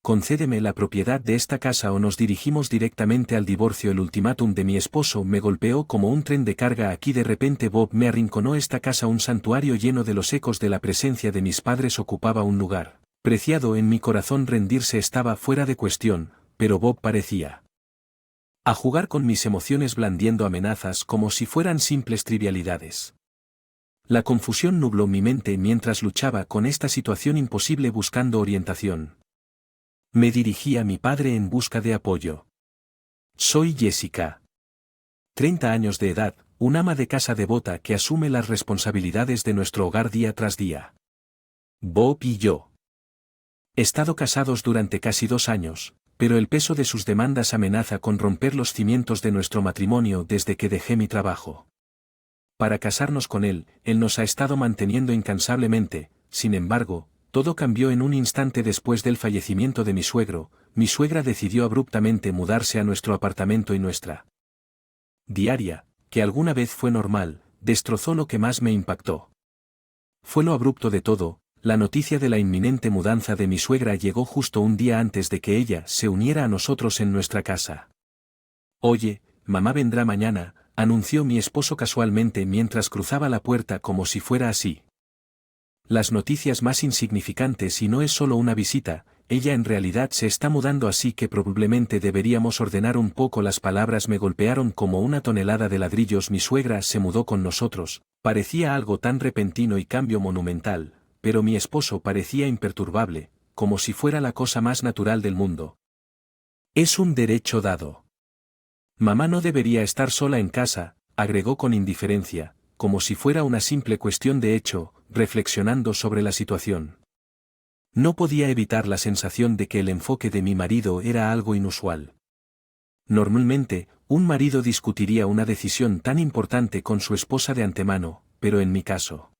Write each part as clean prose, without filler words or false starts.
concédeme la propiedad de esta casa o nos dirigimos directamente al divorcio. El ultimátum de mi esposo me golpeó como un tren de carga. Aquí de repente Bob me arrinconó. Esta casa, un santuario lleno de los ecos de la presencia de mis padres, ocupaba un lugar preciado en mi corazón. Rendirse estaba fuera de cuestión, pero Bob parecía a jugar con mis emociones, blandiendo amenazas como si fueran simples trivialidades. La confusión nubló mi mente mientras luchaba con esta situación imposible, buscando orientación. Me dirigí a mi padre en busca de apoyo. Soy Jessica. 30 años de edad, un ama de casa devota que asume las responsabilidades de nuestro hogar día tras día. Bob y yo. Estado casados durante casi 2 años, pero el peso de sus demandas amenaza con romper los cimientos de nuestro matrimonio desde que dejé mi trabajo. Para casarnos con él nos ha estado manteniendo incansablemente. Sin embargo, todo cambió en un instante después del fallecimiento de mi suegro. Mi suegra decidió abruptamente mudarse a nuestro apartamento y nuestra diaria, que alguna vez fue normal, destrozó lo que más me impactó. Fue lo abrupto de todo. La noticia de la inminente mudanza de mi suegra llegó justo un día antes de que ella se uniera a nosotros en nuestra casa. Oye, mamá vendrá mañana, anunció mi esposo casualmente mientras cruzaba la puerta, como si fuera así las noticias más insignificantes. Y no es solo una visita, ella en realidad se está mudando, así que probablemente deberíamos ordenar un poco. Las palabras me golpearon como una tonelada de ladrillos. Mi suegra se mudó con nosotros. Parecía algo tan repentino y cambio monumental, pero mi esposo parecía imperturbable, como si fuera la cosa más natural del mundo. Es un derecho dado. Mamá no debería estar sola en casa, agregó con indiferencia, como si fuera una simple cuestión de hecho, reflexionando sobre la situación. No podía evitar la sensación de que el enfoque de mi marido era algo inusual. Normalmente, un marido discutiría una decisión tan importante con su esposa de antemano, pero en mi caso,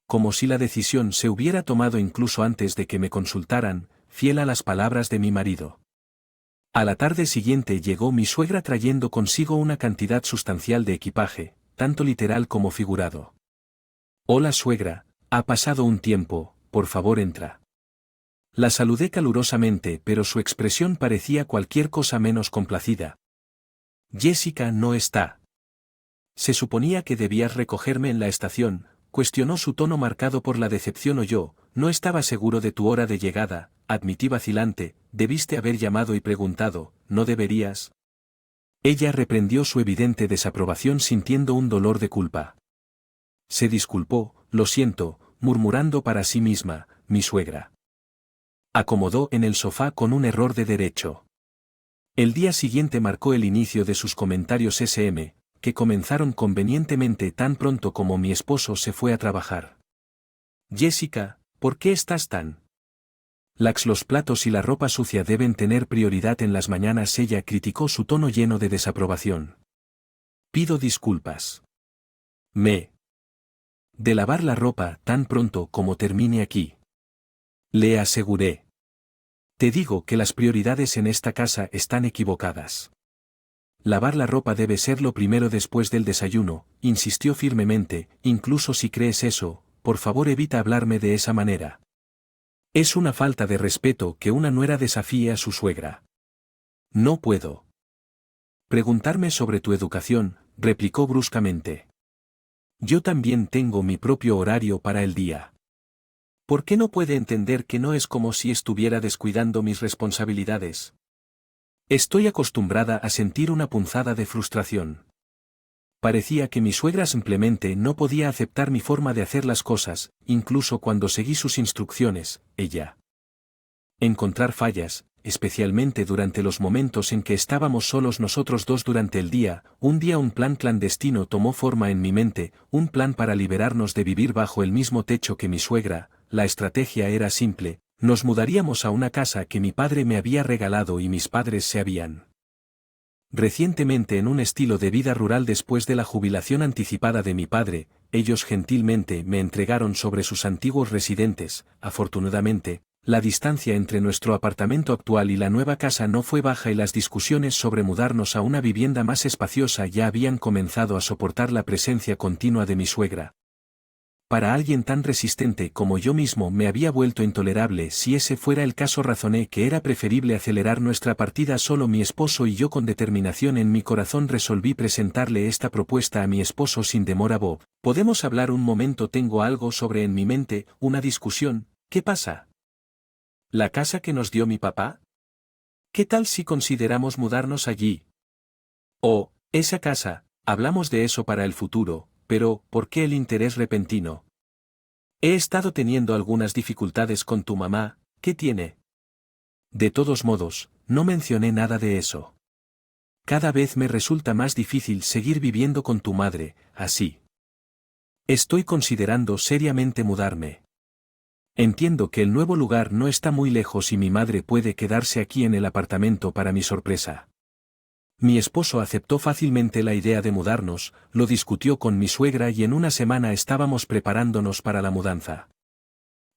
como si la decisión se hubiera tomado incluso antes de que me consultaran, fiel a las palabras de mi marido. A la tarde siguiente llegó mi suegra trayendo consigo una cantidad sustancial de equipaje, tanto literal como figurado. Hola suegra, ha pasado un tiempo, por favor entra. La saludé calurosamente, pero su expresión parecía cualquier cosa menos complacida. Jessica no está. Se suponía que debías recogerme en la estación, cuestionó, su tono marcado por la decepción. O yo, no estaba seguro de tu hora de llegada, admití vacilante, debiste haber llamado y preguntado, ¿no deberías? Ella reprendió su evidente desaprobación, sintiendo un dolor de culpa. Se disculpó, lo siento, murmurando para sí misma. Mi suegra acomodó en el sofá con un error de derecho. El día siguiente marcó el inicio de sus comentarios que comenzaron convenientemente tan pronto como mi esposo se fue a trabajar. Jessica, ¿por qué estás tan lax? Los platos y la ropa sucia deben tener prioridad en las mañanas. Ella criticó, su tono lleno de desaprobación. Pido disculpas. De lavar la ropa tan pronto como termine aquí. Le aseguré. Te digo que las prioridades en esta casa están equivocadas. Lavar la ropa debe ser lo primero después del desayuno, insistió firmemente. Incluso si crees eso, por favor evita hablarme de esa manera. Es una falta de respeto que una nuera desafíe a su suegra. No puedo preguntarme sobre tu educación, replicó bruscamente. Yo también tengo mi propio horario para el día. ¿Por qué no puede entender que no es como si estuviera descuidando mis responsabilidades? Estoy acostumbrada a sentir una punzada de frustración. Parecía que mi suegra simplemente no podía aceptar mi forma de hacer las cosas, incluso cuando seguí sus instrucciones. Ella encontrar fallas, especialmente durante los momentos en que estábamos solos nosotros dos durante el día. Un día un plan clandestino tomó forma en mi mente, un plan para liberarnos de vivir bajo el mismo techo que mi suegra. La estrategia era simple: nos mudaríamos a una casa que mi padre me había regalado y mis padres se habían recientemente en un estilo de vida rural. Después de la jubilación anticipada de mi padre, ellos gentilmente me entregaron sobre sus antiguos residentes. Afortunadamente, la distancia entre nuestro apartamento actual y la nueva casa no fue baja y las discusiones sobre mudarnos a una vivienda más espaciosa ya habían comenzado a soportar la presencia continua de mi suegra. Para alguien tan resistente como yo mismo me había vuelto intolerable. Si ese fuera el caso, razoné que era preferible acelerar nuestra partida. Solo mi esposo y yo. Con determinación en mi corazón resolví presentarle esta propuesta a mi esposo sin demora. Bob, ¿podemos hablar un momento? Tengo algo sobre en mi mente, una discusión. ¿Qué pasa? ¿La casa que nos dio mi papá? ¿Qué tal si consideramos mudarnos allí? Oh, esa casa, hablamos de eso para el futuro, pero ¿por qué el interés repentino? He estado teniendo algunas dificultades con tu mamá. ¿Qué tiene? De todos modos, no mencioné nada de eso. Cada vez me resulta más difícil seguir viviendo con tu madre, así. Estoy considerando seriamente mudarme. Entiendo que el nuevo lugar no está muy lejos y mi madre puede quedarse aquí en el apartamento. Para mi sorpresa, mi esposo aceptó fácilmente la idea de mudarnos, lo discutió con mi suegra y en una semana estábamos preparándonos para la mudanza.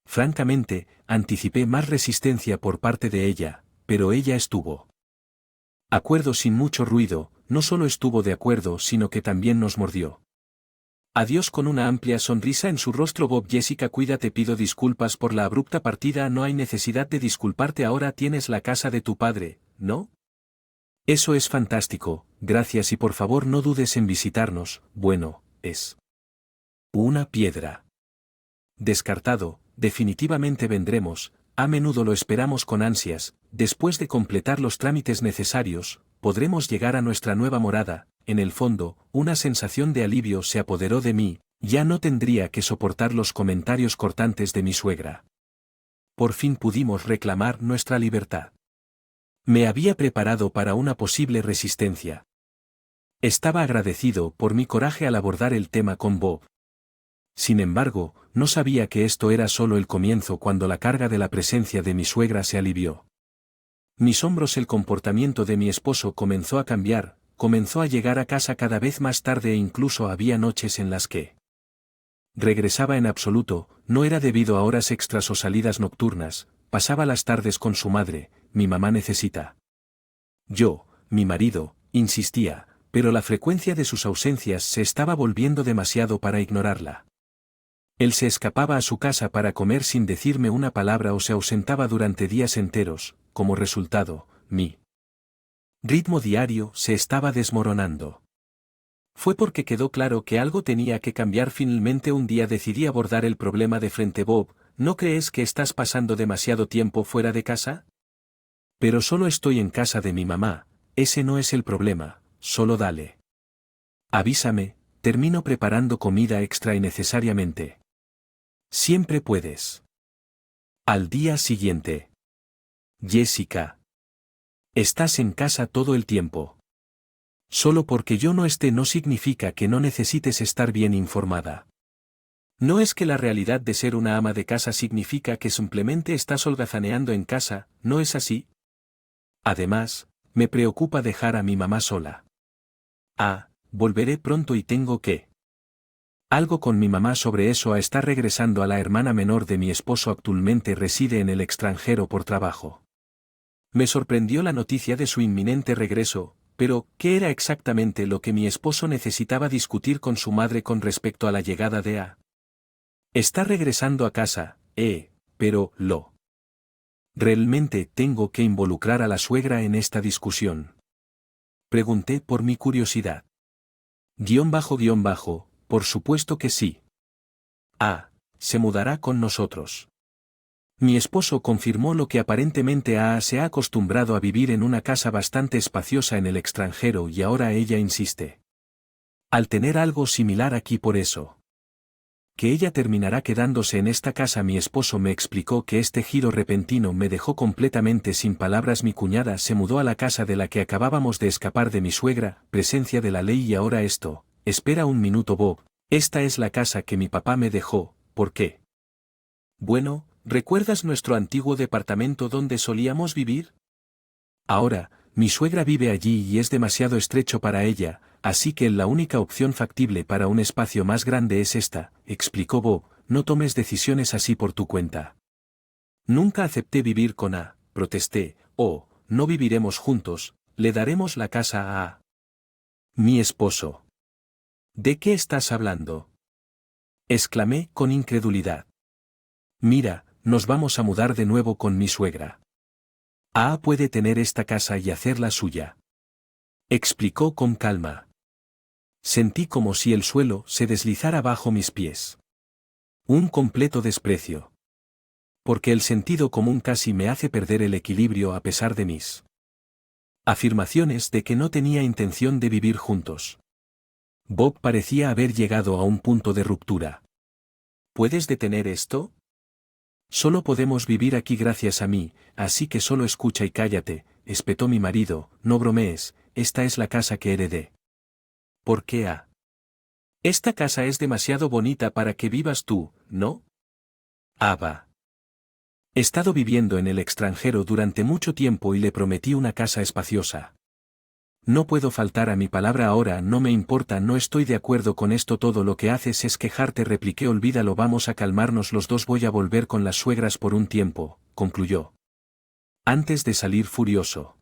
Francamente, anticipé más resistencia por parte de ella, pero ella estuvo de acuerdo sin mucho ruido. No solo estuvo de acuerdo, sino que también nos mordió. Adiós con una amplia sonrisa en su rostro. Bob, Jessica, cuídate. Pido disculpas por la abrupta partida. No hay necesidad de disculparte. Ahora tienes la casa de tu padre, ¿no? Eso es fantástico, gracias y por favor no dudes en visitarnos. Bueno, es una piedra. Descartado, definitivamente vendremos, a menudo lo esperamos con ansias. Después de completar los trámites necesarios, podremos llegar a nuestra nueva morada. En el fondo, una sensación de alivio se apoderó de mí, ya no tendría que soportar los comentarios cortantes de mi suegra. Por fin pudimos reclamar nuestra libertad. Me había preparado para una posible resistencia. Estaba agradecido por mi coraje al abordar el tema con Bob. Sin embargo, no sabía que esto era solo el comienzo. Cuando la carga de la presencia de mi suegra se alivió. Mis hombros. El comportamiento de mi esposo comenzó a cambiar, comenzó a llegar a casa cada vez más tarde e incluso había noches en las que regresaba en absoluto. No era debido a horas extras o salidas nocturnas, pasaba las tardes con su madre. Mi mamá necesita. Yo, mi marido, insistía, pero la frecuencia de sus ausencias se estaba volviendo demasiado para ignorarla. Él se escapaba a su casa para comer sin decirme una palabra o se ausentaba durante días enteros. Como resultado, mi ritmo diario se estaba desmoronando. Fue porque quedó claro que algo tenía que cambiar. Finalmente un día decidí abordar el problema de frente. Bob, ¿no crees que estás pasando demasiado tiempo fuera de casa? Pero solo estoy en casa de mi mamá, ese no es el problema, solo dale. Avísame, termino preparando comida extra innecesariamente. Siempre puedes. Al día siguiente. Jessica. Estás en casa todo el tiempo. Solo porque yo no esté no significa que no necesites estar bien informada. No es que la realidad de ser una ama de casa significa que simplemente estás holgazaneando en casa, ¿no es así? Además, me preocupa dejar a mi mamá sola. Volveré pronto y tengo que algo con mi mamá sobre eso. Está regresando a la hermana menor de mi esposo. Actualmente reside en el extranjero por trabajo. Me sorprendió la noticia de su inminente regreso, pero ¿qué era exactamente lo que mi esposo necesitaba discutir con su madre con respecto a la llegada de A? Está regresando a casa, pero ¿realmente tengo que involucrar a la suegra en esta discusión? Pregunté por mi curiosidad. Por supuesto que sí. Se mudará con nosotros. Mi esposo confirmó lo que aparentemente se ha acostumbrado a vivir en una casa bastante espaciosa en el extranjero y ahora ella insiste. Al tener algo similar aquí, por eso que ella terminará quedándose en esta casa. Mi esposo me explicó que este giro repentino me dejó completamente sin palabras. Mi cuñada se mudó a la casa de la que acabábamos de escapar de mi suegra, presencia de la ley. Y ahora esto. Espera un minuto, Bob. Esta es la casa que mi papá me dejó. ¿Por qué? Bueno, ¿recuerdas nuestro antiguo departamento donde solíamos vivir? Ahora, mi suegra vive allí y es demasiado estrecho para ella, así que la única opción factible para un espacio más grande es esta, explicó Bob. No tomes decisiones así por tu cuenta. Nunca acepté vivir con protesté. No viviremos juntos, le daremos la casa a mi esposo. ¿De qué estás hablando? exclamé con incredulidad. Mira, nos vamos a mudar de nuevo con mi suegra. Puede tener esta casa y hacerla suya. Explicó con calma. Sentí como si el suelo se deslizara bajo mis pies. Un completo desprecio. Porque el sentido común casi me hace perder el equilibrio a pesar de mis afirmaciones de que no tenía intención de vivir juntos. Bob parecía haber llegado a un punto de ruptura. ¿Puedes detener esto? Solo podemos vivir aquí gracias a mí, así que solo escucha y cállate, espetó mi marido, no bromees, esta es la casa que heredé. ¿Por qué? Esta casa es demasiado bonita para que vivas tú, ¿no? Va. He estado viviendo en el extranjero durante mucho tiempo y le prometí una casa espaciosa. No puedo faltar a mi palabra ahora, no me importa, no estoy de acuerdo con esto, todo lo que haces es quejarte, repliqué, olvídalo, vamos a calmarnos los dos, voy a volver con las suegras por un tiempo, concluyó. Antes de salir furioso.